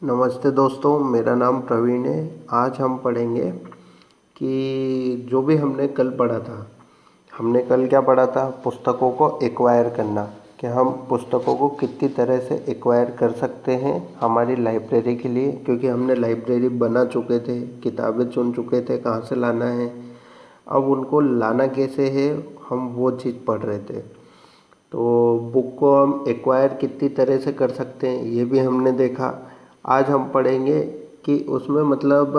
नमस्ते दोस्तों, मेरा नाम प्रवीण है। आज हम पढ़ेंगे कि जो भी हमने कल पढ़ा था। हमने कल क्या पढ़ा था? पुस्तकों को एक्वायर करना, कि हम पुस्तकों को कितनी तरह से एक्वायर कर सकते हैं हमारी लाइब्रेरी के लिए, क्योंकि हमने लाइब्रेरी बना चुके थे, किताबें चुन चुके थे कहाँ से लाना है। अब उनको लाना कैसे है, हम वो चीज़ पढ़ रहे थे। तो बुक को हम एक्वायर कितनी तरह से कर सकते हैं ये भी हमने देखा। आज हम पढ़ेंगे कि उसमें मतलब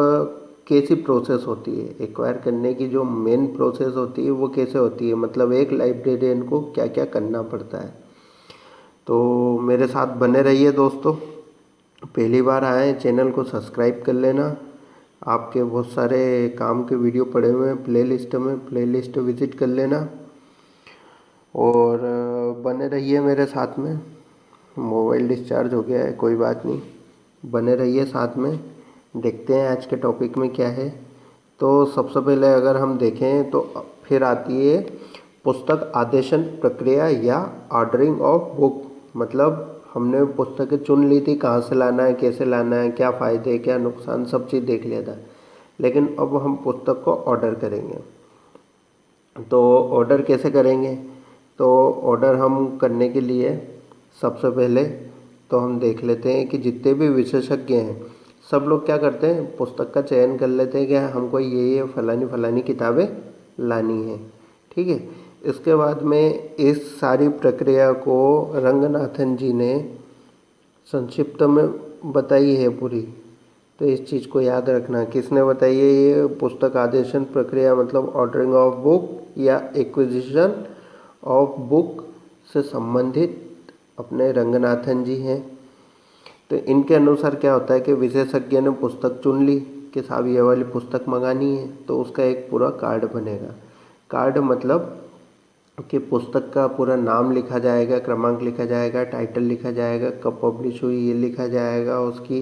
कैसी प्रोसेस होती है, एक्वायर करने की जो मेन प्रोसेस होती है वो कैसे होती है, मतलब एक लाइब्रेरियन को क्या क्या करना पड़ता है। तो मेरे साथ बने रहिए दोस्तों। पहली बार आए हैं, चैनल को सब्सक्राइब कर लेना। आपके बहुत सारे काम के वीडियो पड़े हुए हैं प्लेलिस्ट विज़िट कर लेना और बने रहिए मेरे साथ में। मोबाइल डिस्चार्ज हो गया है, कोई बात नहीं, बने रहिए साथ में। देखते हैं आज के टॉपिक में क्या है। तो सबसे पहले अगर हम देखें तो फिर आती है पुस्तक आदेशन प्रक्रिया या ऑर्डरिंग ऑफ बुक। मतलब हमने पुस्तकें चुन ली थी, कहाँ से लाना है, कैसे लाना है, क्या फ़ायदे क्या नुकसान, सब चीज़ देख लिया था। लेकिन अब हम पुस्तक को ऑर्डर करेंगे। तो ऑर्डर कैसे करेंगे? तो ऑर्डर हम करने के लिए सबसे पहले तो हम देख लेते हैं कि जितने भी विशेषज्ञ हैं सब लोग क्या करते हैं, पुस्तक का चयन कर लेते हैं कि हमको ये फलानी फलानी किताबें लानी है। ठीक है। इसके बाद में इस सारी प्रक्रिया को रंगनाथन जी ने संक्षिप्त में बताई है पूरी। तो इस चीज़ को याद रखना, किसने बताई है ये पुस्तक आदेशन प्रक्रिया, मतलब ऑर्डरिंग ऑफ बुक या एक्विजिशन ऑफ बुक से संबंधित अपने रंगनाथन जी हैं। तो इनके अनुसार क्या होता है कि विशेषज्ञ ने पुस्तक चुन ली कि साहब ये वाली पुस्तक मंगानी है, तो उसका एक पूरा कार्ड बनेगा। कार्ड मतलब कि पुस्तक का पूरा नाम लिखा जाएगा, क्रमांक लिखा जाएगा, टाइटल लिखा जाएगा, कब पब्लिश हुई ये लिखा जाएगा, उसकी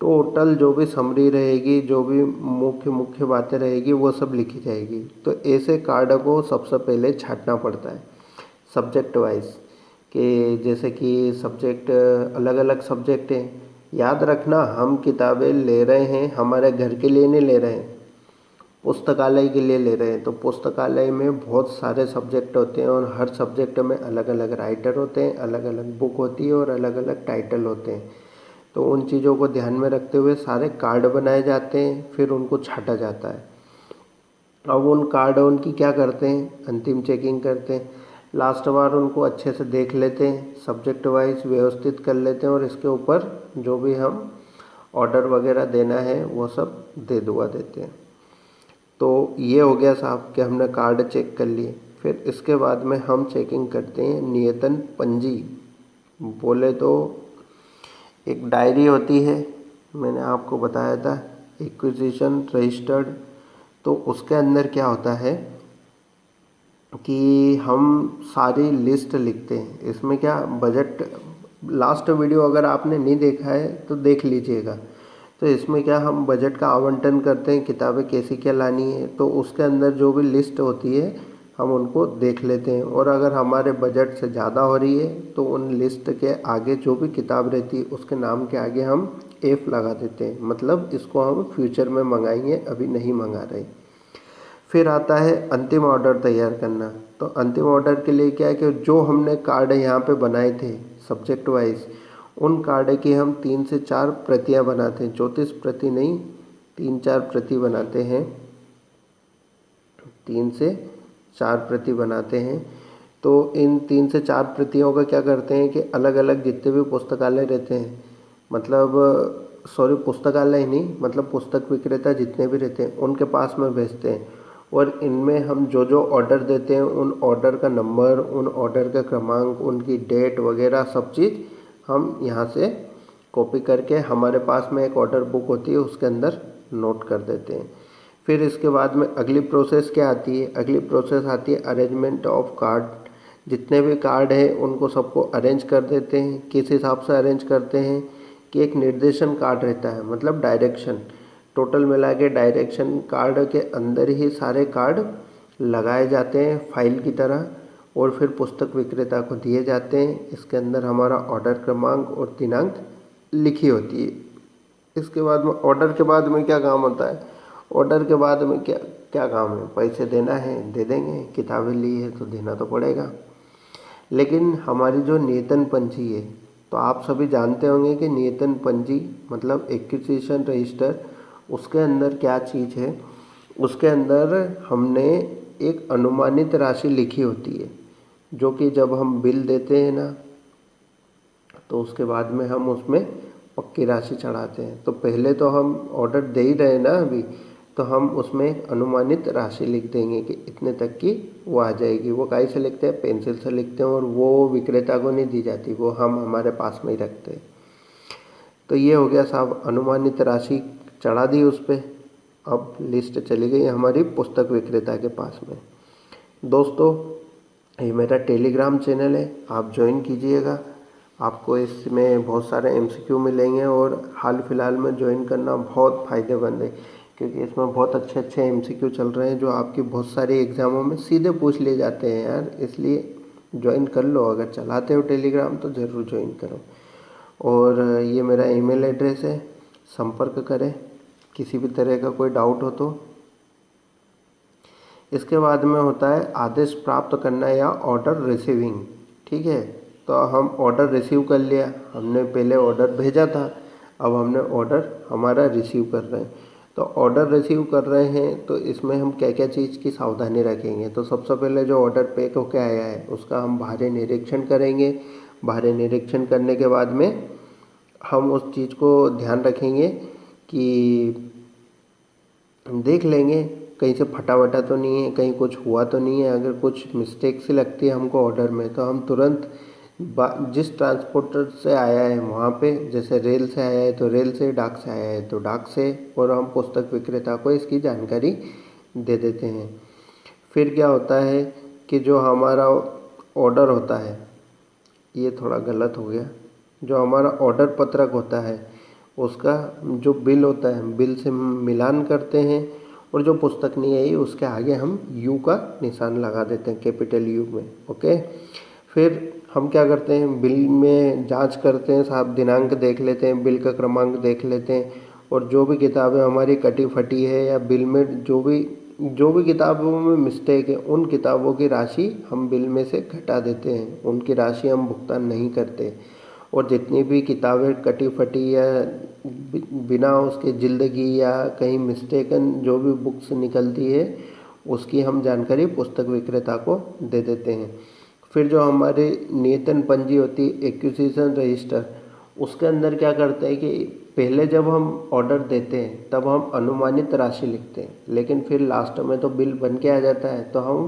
टोटल जो भी समरी रहेगी, जो भी मुख्य मुख्य बातें रहेगी वो सब लिखी जाएगी। तो ऐसे कार्ड को सबसे पहले छांटना पड़ता है सब्जेक्ट वाइज, कि जैसे कि सब्जेक्ट अलग अलग सब्जेक्ट हैं। याद रखना, हम किताबें ले रहे हैं हमारे घर के लिए नहीं ले रहे हैं, पुस्तकालय के लिए ले रहे हैं। तो पुस्तकालय में बहुत सारे सब्जेक्ट होते हैं और हर सब्जेक्ट में अलग अलग राइटर होते हैं, अलग अलग बुक होती है और अलग अलग टाइटल होते हैं। तो उन चीज़ों को ध्यान में रखते हुए सारे कार्ड बनाए जाते हैं, फिर उनको छांटा जाता है। अब उन कार्ड उनकी क्या करते हैं, अंतिम चेकिंग करते हैं। लास्ट बार उनको अच्छे से देख लेते हैं, सब्जेक्ट वाइज व्यवस्थित कर लेते हैं और इसके ऊपर जो भी हम ऑर्डर वगैरह देना है वो सब दे दुआ देते हैं। तो ये हो गया साहब कि हमने कार्ड चेक कर लिए। फिर इसके बाद में हम चेकिंग करते हैं नियतन पंजी। बोले तो एक डायरी होती है, मैंने आपको बताया था, एक्विजिशन रजिस्टर्ड। तो उसके अंदर क्या होता है कि हम सारी लिस्ट लिखते हैं। इसमें क्या बजट, लास्ट वीडियो अगर आपने नहीं देखा है तो देख लीजिएगा। तो इसमें क्या हम बजट का आवंटन करते हैं, किताबें कैसी क्या लानी है, तो उसके अंदर जो भी लिस्ट होती है हम उनको देख लेते हैं। और अगर हमारे बजट से ज़्यादा हो रही है तो उन लिस्ट के आगे जो भी किताब रहती है उसके नाम के आगे हम एफ लगा देते हैं, मतलब इसको हम फ्यूचर में मंगाएंगे, अभी नहीं मंगा रहे। फिर आता है अंतिम ऑर्डर तैयार करना। तो अंतिम ऑर्डर के लिए क्या है कि जो हमने कार्ड यहाँ पे बनाए थे सब्जेक्ट वाइज, उन कार्ड की हम 3 से 4 प्रतियाँ बनाते हैं, 34 प्रति नहीं, 3-4 प्रति बनाते हैं, 3 से 4 प्रति बनाते हैं। तो इन 3 से 4 प्रतियों का क्या करते हैं कि अलग अलग जितने भी पुस्तकालय रहते हैं, मतलब सॉरी पुस्तकालय नहीं, मतलब पुस्तक विक्रेता जितने भी रहते हैं उनके पास में भेजते हैं। और इनमें हम जो जो ऑर्डर देते हैं उन ऑर्डर का नंबर, उन ऑर्डर का क्रमांक, उनकी डेट वगैरह सब चीज़ हम यहाँ से कॉपी करके हमारे पास में एक ऑर्डर बुक होती है उसके अंदर नोट कर देते हैं। फिर इसके बाद में अगली प्रोसेस क्या आती है? अगली प्रोसेस आती है अरेंजमेंट ऑफ कार्ड। जितने भी कार्ड हैं उनको सबको अरेंज कर देते हैं। किस हिसाब से अरेंज करते हैं कि एक निर्देशन कार्ड रहता है, मतलब डायरेक्शन, टोटल मिला के डायरेक्शन कार्ड के अंदर ही सारे कार्ड लगाए जाते हैं फाइल की तरह और फिर पुस्तक विक्रेता को दिए जाते हैं। इसके अंदर हमारा ऑर्डर क्रमांक और दिनांक लिखी होती है। इसके बाद में ऑर्डर के बाद में क्या काम होता है, ऑर्डर के बाद में क्या क्या काम है, पैसे देना है दे देंगे, किताबें ली है तो देना तो पड़ेगा। लेकिन हमारी जो नियतन पंजी है, तो आप सभी जानते होंगे कि नियतन पंजी मतलब एक्विजिशन रजिस्टर, उसके अंदर क्या चीज़ है, उसके अंदर हमने एक अनुमानित राशि लिखी होती है, जो कि जब हम बिल देते हैं ना, तो उसके बाद में हम उसमें पक्की राशि चढ़ाते हैं। तो पहले तो हम ऑर्डर दे ही रहे हैं ना अभी, तो हम उसमें अनुमानित राशि लिख देंगे कि इतने तक की वो आ जाएगी। वो काहे से लिखते हैं, पेंसिल से लिखते हैं, और वो विक्रेता को नहीं दी जाती, वो हम हमारे पास में ही रखते हैं। तो ये हो गया साहब, अनुमानित राशि चढ़ा दी उस पर। अब लिस्ट चली गई हमारी पुस्तक विक्रेता के पास में। दोस्तों, ये मेरा टेलीग्राम चैनल है, आप ज्वाइन कीजिएगा। आपको इसमें बहुत सारे MCQ मिलेंगे, और हाल फिलहाल में ज्वाइन करना बहुत फ़ायदेमंद है, क्योंकि इसमें बहुत अच्छे अच्छे MCQ चल रहे हैं जो आपकी बहुत सारी एग्ज़ामों में सीधे पूछ लिए जाते हैं यार। इसलिए ज्वाइन कर लो, अगर चलाते हो टेलीग्राम तो ज़रूर ज्वाइन करो। और ये मेरा ईमेल एड्रेस है, संपर्क करें किसी भी तरह का कोई डाउट हो तो। इसके बाद में होता है आदेश प्राप्त करना या ऑर्डर रिसीविंग। ठीक है, तो हम ऑर्डर रिसीव कर लिया, हमने पहले ऑर्डर भेजा था, अब हमने ऑर्डर हमारा रिसीव कर रहे हैं। तो ऑर्डर रिसीव कर रहे हैं तो इसमें हम क्या क्या चीज़ की सावधानी रखेंगे। तो सबसे पहले जो ऑर्डर पैक होकर आया है उसका हम बाहरी निरीक्षण करेंगे। बाहरी निरीक्षण करने के बाद में हम उस चीज़ को ध्यान रखेंगे कि देख लेंगे कहीं से फटा वटा तो नहीं है, कहीं कुछ हुआ तो नहीं है। अगर कुछ मिस्टेक सी लगती है हमको ऑर्डर में, तो हम तुरंत जिस ट्रांसपोर्टर से आया है वहाँ पे, जैसे रेल से आया है तो रेल से, डाक से आया है तो डाक से, और हम पुस्तक विक्रेता को इसकी जानकारी दे देते हैं। फिर क्या होता है कि जो हमारा ऑर्डर होता है, ये थोड़ा गलत हो गया, जो हमारा ऑर्डर पत्रक होता है उसका जो बिल होता है, बिल से मिलान करते हैं, और जो पुस्तक नहीं आई उसके आगे हम U का निशान लगा देते हैं, कैपिटल U में। ओके, फिर हम क्या करते हैं, बिल में जांच करते हैं साहब, दिनांक देख लेते हैं, बिल का क्रमांक देख लेते हैं, और जो भी किताबें हमारी कटी फटी है या बिल में जो भी किताबों में मिस्टेक है, उन किताबों की राशि हम बिल में से घटा देते हैं, उनकी राशि हम भुगतान नहीं करते। और जितनी भी किताबें कटी फटी या बिना उसके जिल्दगी या कहीं मिस्टेकन जो भी बुक्स निकलती है, उसकी हम जानकारी पुस्तक विक्रेता को दे देते हैं। फिर जो हमारी नियतन पंजी होती है, एक्विजिशन रजिस्टर, उसके अंदर क्या करते हैं कि पहले जब हम ऑर्डर देते हैं तब हम अनुमानित राशि लिखते हैं, लेकिन फिर लास्ट में तो बिल बन के आ जाता है तो हम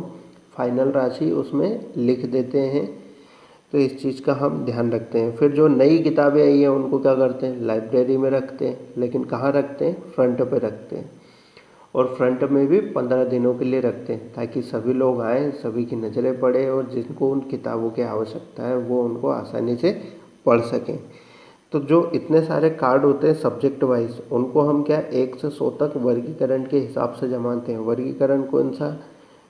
फाइनल राशि उसमें लिख देते हैं। तो इस चीज़ का हम ध्यान रखते हैं। फिर जो नई किताबें आई हैं उनको क्या करते हैं, लाइब्रेरी में रखते हैं, लेकिन कहाँ रखते हैं, फ्रंट पे रखते हैं, और फ्रंट में भी 15 दिनों के लिए रखते हैं, ताकि सभी लोग आएँ, सभी की नज़रें पड़े, और जिनको उन किताबों की आवश्यकता है वो उनको आसानी से पढ़ सकें। तो जो इतने सारे कार्ड होते हैं सब्जेक्ट वाइज, उनको हम क्या 1 से 100 तक वर्गीकरण के हिसाब से जमाते हैं। वर्गीकरण कौन सा,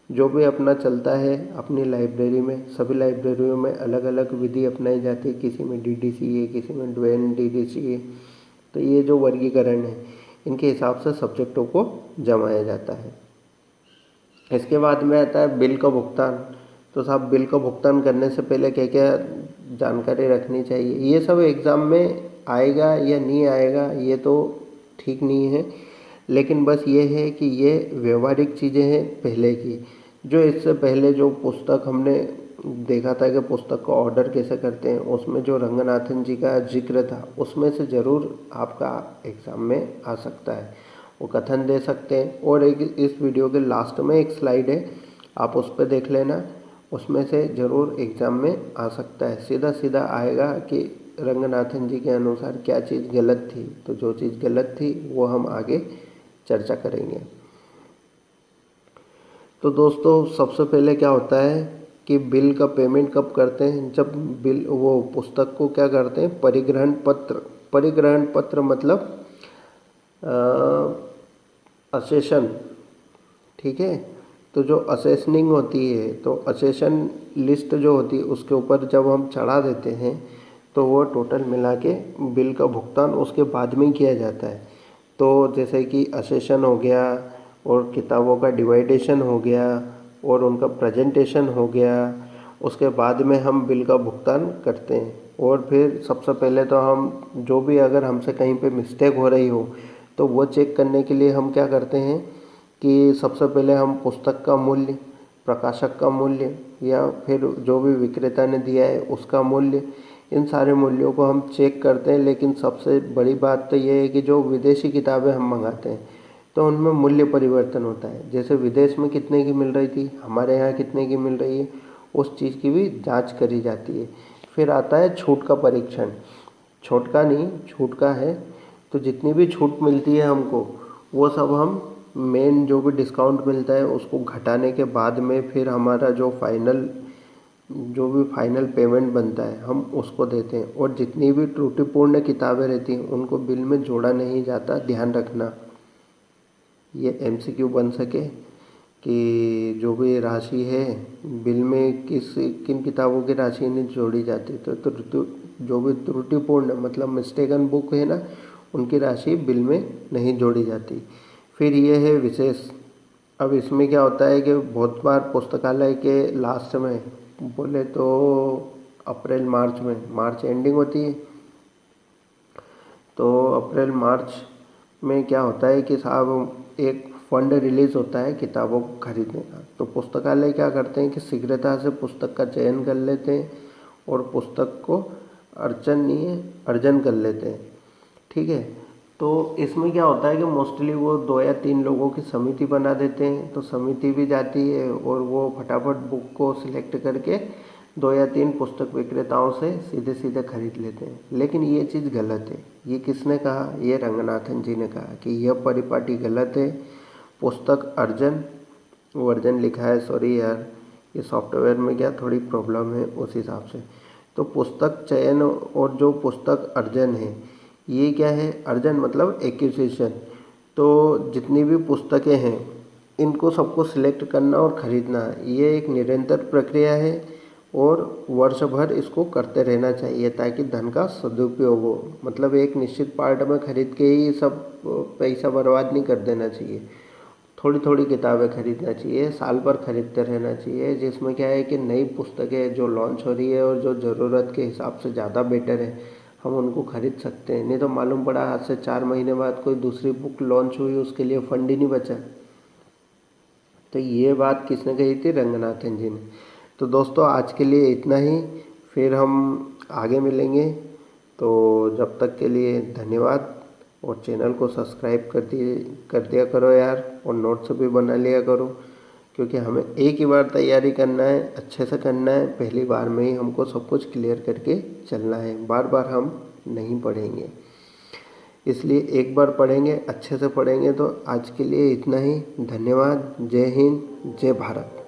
जो भी अपना चलता है अपनी लाइब्रेरी में, सभी लाइब्रेरियों में अलग अलग विधि अपनाई जाती है, किसी में DDC है, किसी में ड्वेन DDC है। तो ये जो वर्गीकरण है इनके हिसाब से सब्जेक्टों को जमाया जाता है। इसके बाद में आता है बिल का भुगतान। तो साहब, बिल का भुगतान करने से पहले क्या क्या जानकारी रखनी चाहिए, ये सब एग्ज़ाम में आएगा या नहीं आएगा ये तो ठीक नहीं है, लेकिन बस ये है कि ये व्यवहारिक चीज़ें हैं पहले की। जो इससे पहले जो पुस्तक हमने देखा था कि पुस्तक को ऑर्डर कैसे करते हैं, उसमें जो रंगनाथन जी का जिक्र था, उसमें से ज़रूर आपका एग्ज़ाम में आ सकता है, वो कथन दे सकते हैं। और एक इस वीडियो के लास्ट में एक स्लाइड है, आप उस पर देख लेना, उसमें से ज़रूर एग्ज़ाम में आ सकता है। सीधा सीधा आएगा कि रंगनाथन जी के अनुसार क्या चीज़ गलत थी, तो जो चीज़ गलत थी वो हम आगे चर्चा करेंगे। तो दोस्तों, सबसे पहले क्या होता है कि बिल का पेमेंट कब करते हैं, जब बिल वो पुस्तक को क्या करते हैं, परिग्रहण पत्र। परिग्रहण पत्र मतलब असेशन। ठीक है, तो जो असेसनिंग होती है, तो असेशन लिस्ट जो होती है उसके ऊपर जब हम चढ़ा देते हैं तो वो टोटल मिला के बिल का भुगतान उसके बाद में ही किया जाता है। तो जैसे कि असेशन हो गया और किताबों का डिवाइडेशन हो गया और उनका प्रेजेंटेशन हो गया, उसके बाद में हम बिल का भुगतान करते हैं। और फिर सबसे पहले तो हम जो भी अगर हमसे कहीं पे मिस्टेक हो रही हो तो वो चेक करने के लिए हम क्या करते हैं कि सबसे पहले हम पुस्तक का मूल्य, प्रकाशक का मूल्य या फिर जो भी विक्रेता ने दिया है उसका मूल्य, इन सारे मूल्यों को हम चेक करते हैं। लेकिन सबसे बड़ी बात तो ये है कि जो विदेशी किताबें हम मंगाते हैं तो उनमें मूल्य परिवर्तन होता है। जैसे विदेश में कितने की मिल रही थी, हमारे यहाँ कितने की मिल रही है, उस चीज़ की भी जांच करी जाती है। फिर आता है छूट का परीक्षण। छूट का नहीं, छूट का है। तो जितनी भी छूट मिलती है हमको, वो सब हम मेन जो भी डिस्काउंट मिलता है उसको घटाने के बाद में फिर हमारा जो भी फाइनल पेमेंट बनता है हम उसको देते हैं। और जितनी भी त्रुटिपूर्ण किताबें रहती हैं उनको बिल में जोड़ा नहीं जाता, ध्यान रखना। ये एमसीक्यू बन सके कि जो भी राशि है बिल में किन किताबों की राशि नहीं जोड़ी जाती। तो जो भी त्रुटिपूर्ण मतलब मिस्टेकन बुक है ना, उनकी राशि बिल में नहीं जोड़ी जाती। फिर ये है विशेष। अब इसमें क्या होता है कि बहुत बार पुस्तकालय के लास्ट में, बोले तो अप्रैल मार्च में, मार्च एंडिंग होती है, तो अप्रैल मार्च में क्या होता है कि साहब एक फंड रिलीज़ होता है किताबों को खरीदने का। तो पुस्तकालय क्या करते हैं कि शीघ्रता से पुस्तक का चयन कर लेते हैं और पुस्तक को अर्जन कर लेते हैं। ठीक है। तो इसमें क्या होता है कि मोस्टली वो 2 या 3 लोगों की समिति बना देते हैं। तो समिति भी जाती है और वो फटाफट बुक को सिलेक्ट करके 2 या 3 पुस्तक विक्रेताओं से सीधे सीधे खरीद लेते हैं। लेकिन ये चीज़ गलत है। ये किसने कहा? ये रंगनाथन जी ने कहा कि यह परिपाटी गलत है। पुस्तक वर्जन लिखा है, सॉरी यार, ये सॉफ्टवेयर में क्या थोड़ी प्रॉब्लम है उस हिसाब से। तो पुस्तक चयन और जो पुस्तक अर्जन है, ये क्या है? अर्जन मतलब एक्विजिशन। तो जितनी भी पुस्तकें हैं इनको सबको सिलेक्ट करना और ख़रीदना, ये एक निरंतर प्रक्रिया है और वर्ष भर इसको करते रहना चाहिए ताकि धन का सदुपयोग हो। मतलब एक निश्चित पार्ट में खरीद के ही सब पैसा बर्बाद नहीं कर देना चाहिए। थोड़ी थोड़ी किताबें खरीदना चाहिए, साल भर खरीदते रहना चाहिए। जिसमें क्या है कि नई पुस्तकें जो लॉन्च हो रही है और जो ज़रूरत के हिसाब से ज़्यादा बेटर है, हम उनको खरीद सकते हैं। नहीं तो मालूम पड़ा आज से 4 महीने बाद कोई दूसरी बुक लॉन्च हुई, उसके लिए फंड ही नहीं बचा। तो ये बात किसने कही थी? रंगनाथन जी ने। तो दोस्तों आज के लिए इतना ही, फिर हम आगे मिलेंगे। तो जब तक के लिए धन्यवाद। और चैनल को सब्सक्राइब कर दिया करो यार, और नोट्स भी बना लिया करो, क्योंकि हमें एक ही बार तैयारी करना है, अच्छे से करना है। पहली बार में ही हमको सब कुछ क्लियर करके चलना है, बार बार हम नहीं पढ़ेंगे। इसलिए एक बार पढ़ेंगे, अच्छे से पढ़ेंगे। तो आज के लिए इतना ही। धन्यवाद। जय हिंद, जय भारत।